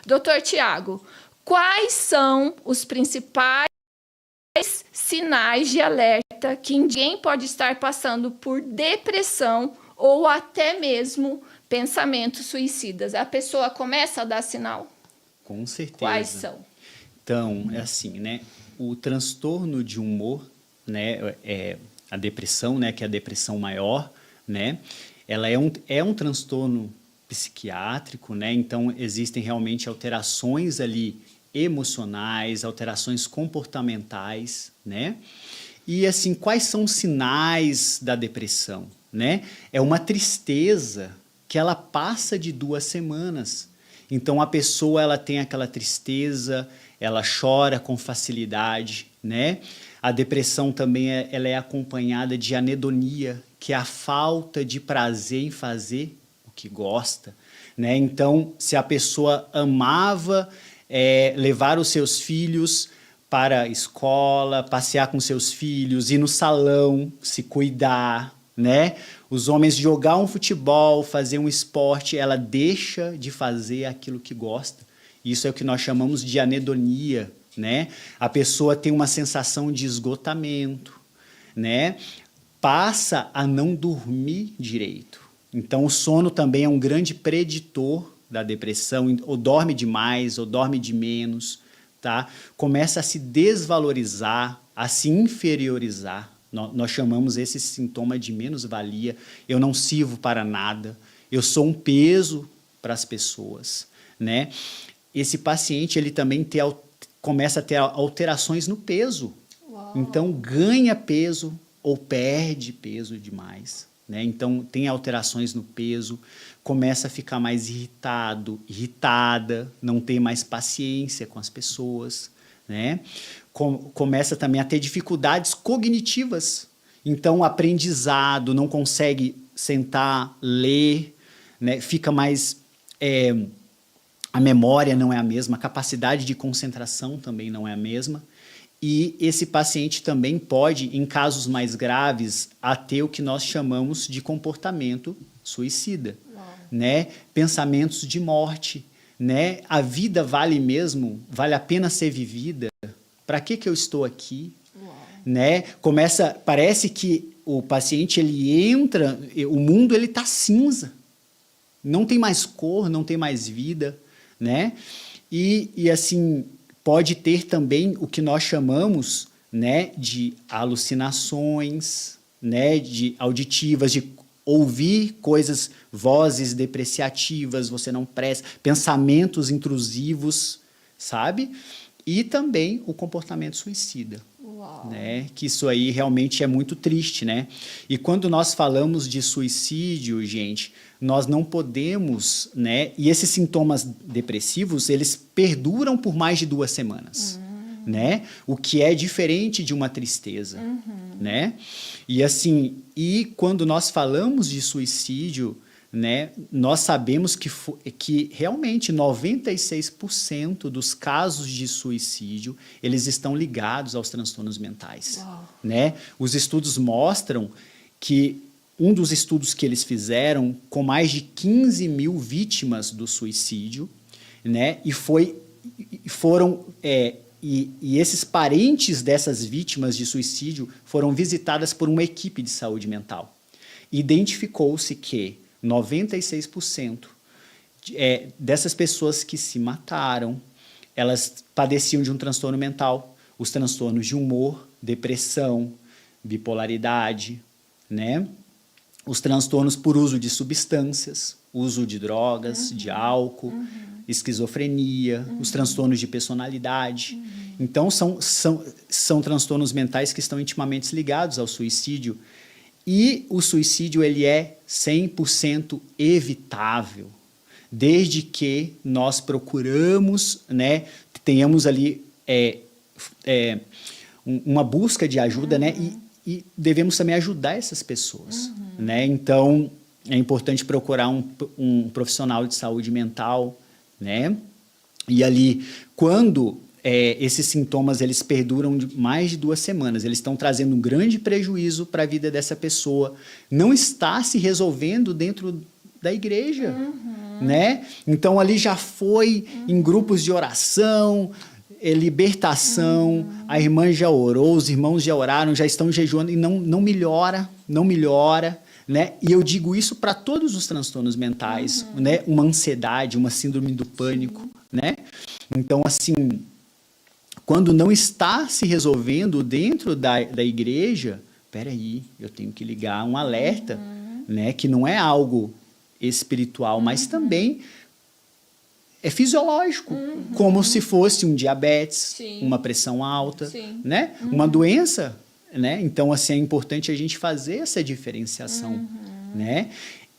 Doutor Tiago, quais são os principais sinais de alerta que ninguém pode estar passando por depressão ou até mesmo pensamentos suicidas? A pessoa começa a dar sinal? Com certeza. Quais são? Então, é assim, né? O transtorno de humor, né? A depressão, né? Que é a depressão maior, né? Ela é um transtorno psiquiátrico, né? Então, existem realmente alterações ali emocionais, alterações comportamentais, né? E assim, quais são os sinais da depressão, né? É uma tristeza que ela passa de 2 semanas. Então a pessoa ela tem aquela tristeza, ela chora com facilidade, né? A depressão também ela é acompanhada de anedonia, que é a falta de prazer em fazer o que gosta, né? Então, se a pessoa amava levar os seus filhos para a escola, passear com seus filhos, ir no salão, se cuidar, né? Os homens jogar um futebol, fazer um esporte, ela deixa de fazer aquilo que gosta. Isso é o que nós chamamos de anedonia, né? A pessoa tem uma sensação de esgotamento, né? Passa a não dormir direito. Então, o sono também é um grande preditor da depressão, ou dorme demais, ou dorme de menos, tá? Começa a se desvalorizar, a se inferiorizar. Nós chamamos esse sintoma de menos-valia. Eu não sirvo para nada, eu sou um peso para as pessoas, né? Esse paciente ele também começa a ter alterações no peso. Uau. Então, ganha peso ou perde peso demais, né? Então, tem alterações no peso, começa a ficar mais irritado, irritada, não tem mais paciência com as pessoas, né? Começa também a ter dificuldades cognitivas. Então, o aprendizado, não consegue sentar, ler, né? Fica mais... a memória não é a mesma, a capacidade de concentração também não é a mesma. E esse paciente também pode, em casos mais graves, a ter o que nós chamamos de comportamento suicida, né? Pensamentos de morte, né? A vida vale mesmo? Vale a pena ser vivida? Para que eu estou aqui? Né? Parece que o paciente ele entra, o mundo ele está cinza, não tem mais cor, não tem mais vida, né? E assim pode ter também o que nós chamamos, né, de alucinações, né, de auditivas, de ouvir coisas, vozes depreciativas, você não presta, pensamentos intrusivos, sabe? E também o comportamento suicida. Uau. Né? Que isso aí realmente é muito triste, né? E quando nós falamos de suicídio, gente, nós não podemos, né? E esses sintomas depressivos, eles perduram por mais de 2 semanas, né? O que é diferente de uma tristeza, né? E assim, quando nós falamos de suicídio, né, nós sabemos que realmente 96% dos casos de suicídio, eles estão ligados aos transtornos mentais. Né? Os estudos mostram que um dos estudos que eles fizeram com mais de 15 mil vítimas do suicídio, né, e esses parentes dessas vítimas de suicídio foram visitadas por uma equipe de saúde mental. Identificou-se que 96% dessas pessoas que se mataram, elas padeciam de um transtorno mental, os transtornos de humor, depressão, bipolaridade, né? Os transtornos por uso de substâncias, uso de drogas, de álcool, esquizofrenia, os transtornos de personalidade. Então, são transtornos mentais que estão intimamente ligados ao suicídio. E o suicídio ele é 100% evitável, desde que nós procuramos, né, tenhamos ali uma busca de ajuda, né, e devemos também ajudar essas pessoas. Né? Então, é importante procurar um profissional de saúde mental, né? E ali, quando esses sintomas eles perduram mais de 2 semanas, eles estão trazendo um grande prejuízo para a vida dessa pessoa, não está se resolvendo dentro da igreja, né? Então ali já foi em grupos de oração, libertação, a irmã já orou, os irmãos já oraram, já estão jejuando e não melhora, né? E eu digo isso para todos os transtornos mentais, né? Uma ansiedade, uma síndrome do pânico, né? Então, assim, quando não está se resolvendo dentro da igreja, peraí, eu tenho que ligar um alerta, né? Que não é algo espiritual, mas também é fisiológico, como se fosse um diabetes, Sim. uma pressão alta, Sim. né? Uma doença, né? Então, assim, é importante a gente fazer essa diferenciação, né?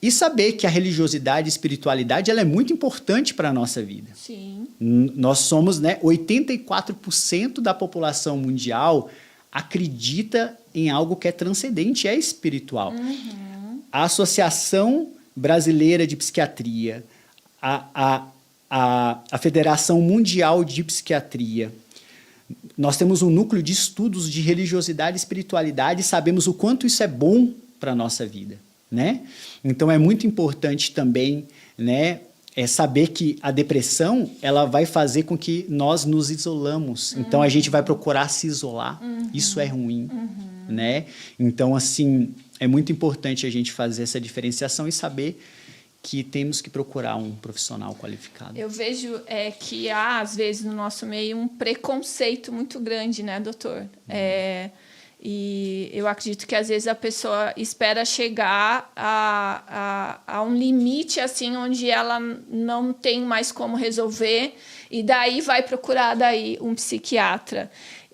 E saber que a religiosidade e espiritualidade, ela é muito importante para a nossa vida. Sim. Nós somos, né, 84% da população mundial acredita em algo que é transcendente, é espiritual. A Associação Brasileira de Psiquiatria, a Federação Mundial de Psiquiatria, nós temos um núcleo de estudos de religiosidade e espiritualidade e sabemos o quanto isso é bom para a nossa vida, né? Então, é muito importante também, né, saber que a depressão, ela vai fazer com que nós nos isolamos. Então, a gente vai procurar se isolar. Isso é ruim, né? Então, assim, é muito importante a gente fazer essa diferenciação e saber que temos que procurar um profissional qualificado. Eu vejo que há, às vezes, no nosso meio, um preconceito muito grande, né, doutor? E eu acredito que, às vezes, a pessoa espera chegar a um limite, assim, onde ela não tem mais como resolver, e daí vai procurar um psiquiatra.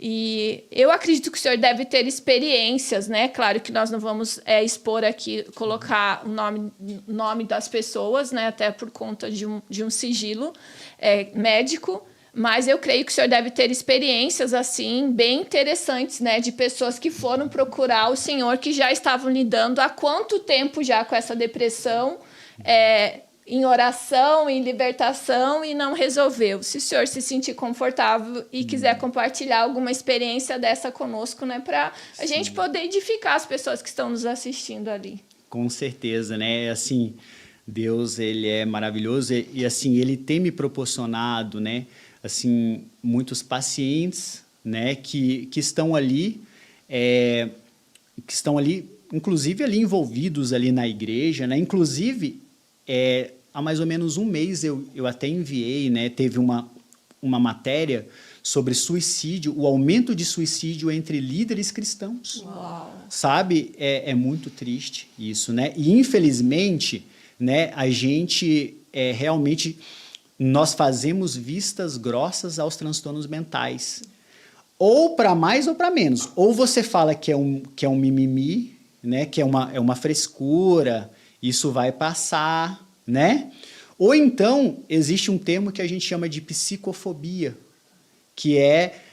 E eu acredito que o senhor deve ter experiências, né? Claro que nós não vamos expor aqui, colocar o nome das pessoas, né? Até por conta de um sigilo médico. Mas eu creio que o senhor deve ter experiências, assim, bem interessantes, né? De pessoas que foram procurar o senhor, que já estavam lidando há quanto tempo já com essa depressão, em oração, em libertação, e não resolveu. Se o senhor se sentir confortável e quiser compartilhar alguma experiência dessa conosco, né? Para a gente poder edificar as pessoas que estão nos assistindo ali. Com certeza, né? Assim, Deus, ele é maravilhoso e assim, ele tem me proporcionado, né? Assim, muitos pacientes, né, que estão ali, inclusive ali envolvidos ali na igreja, né? Inclusive, há mais ou menos um mês eu até enviei, né? Teve uma matéria sobre suicídio, o aumento de suicídio entre líderes cristãos. Uau. Sabe? É muito triste isso, né? E infelizmente, né, a gente realmente nós fazemos vistas grossas aos transtornos mentais. Ou para mais ou para menos. Ou você fala que é um mimimi, né, que é uma frescura, isso vai passar, né? Ou então existe um termo que a gente chama de psicofobia, que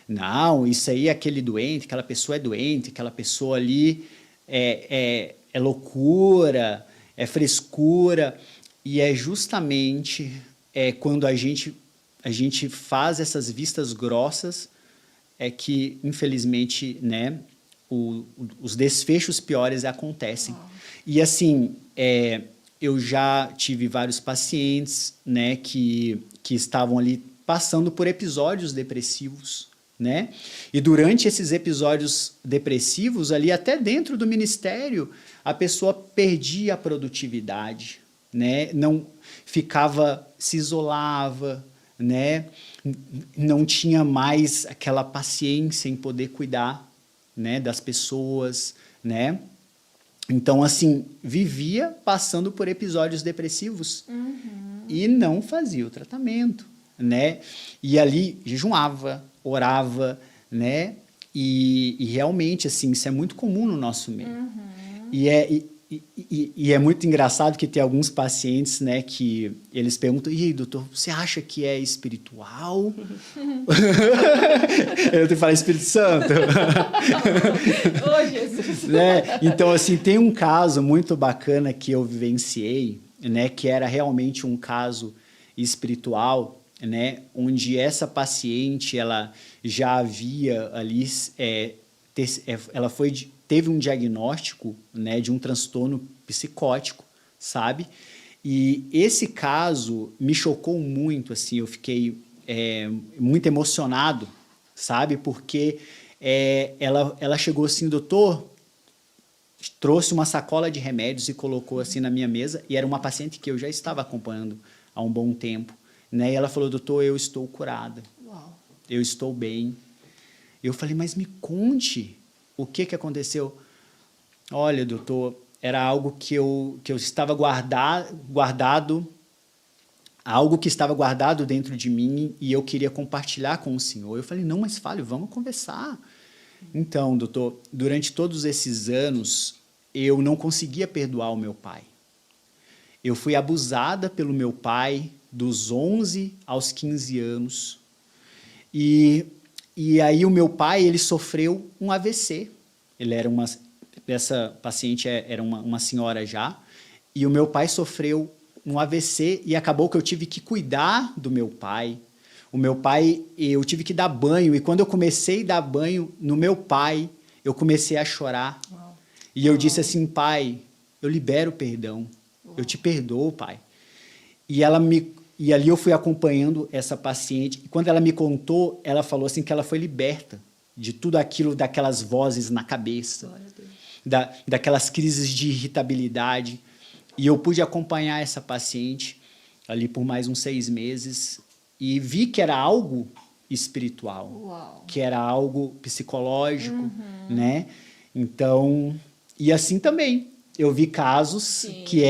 não, isso aí é aquele doente, aquela pessoa é doente, aquela pessoa ali é loucura, é frescura, e é justamente quando a gente faz essas vistas grossas que, infelizmente, né, os desfechos piores acontecem. E, assim, eu já tive vários pacientes, né, que estavam ali passando por episódios depressivos, né? E durante esses episódios depressivos, ali até dentro do ministério, a pessoa perdia a produtividade, né? Não ficava, se isolava, né? Não tinha mais aquela paciência em poder cuidar, né, das pessoas, né? Então, assim, vivia passando por episódios depressivos e não fazia o tratamento, né? E ali jejuava, orava, né? E realmente, assim, isso é muito comum no nosso meio. E é muito engraçado que tem alguns pacientes, né, que eles perguntam: e aí, doutor, você acha que é espiritual? Eu tenho que falar Espírito Santo. Ô, Jesus! Né? Então, assim, tem um caso muito bacana que eu vivenciei, né, que era realmente um caso espiritual, né, onde essa paciente, ela já havia ali, ela teve um diagnóstico, né, de um transtorno psicótico, sabe? E esse caso me chocou muito, assim, eu fiquei muito emocionado, sabe? Porque ela chegou assim, doutor, trouxe uma sacola de remédios e colocou assim na minha mesa, e era uma paciente que eu já estava acompanhando há um bom tempo, né? E ela falou, doutor, eu estou curada, Uau. eu estou bem. Eu falei, mas me conte o que aconteceu. Olha, doutor, era algo que eu estava guardado, algo que estava guardado dentro de mim e eu queria compartilhar com o senhor. Eu falei, não, mas fale, vamos conversar. Então, doutor, durante todos esses anos, eu não conseguia perdoar o meu pai. Eu fui abusada pelo meu pai dos 11 aos 15 anos. E aí o meu pai, ele sofreu um AVC. Essa paciente era uma senhora já. E o meu pai sofreu um AVC e acabou que eu tive que cuidar do meu pai. O meu pai, eu tive que dar banho, e quando eu comecei a dar banho no meu pai, eu comecei a chorar. Uau. E eu disse assim, pai, eu libero o perdão, eu te perdoo, pai. E ali eu fui acompanhando essa paciente, e quando ela me contou, ela falou assim que ela foi liberta de tudo aquilo, daquelas vozes na cabeça, Glória a Deus. daquelas crises de irritabilidade. E eu pude acompanhar essa paciente ali por mais uns 6 meses, e vi que era algo espiritual, Uau. que era algo psicológico, né? Então, e assim também, eu vi casos Sim. que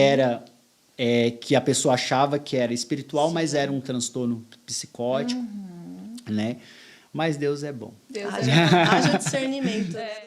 a pessoa achava que era espiritual, sim, mas era um transtorno psicótico, né? Mas Deus é bom. Deus Haja discernimento.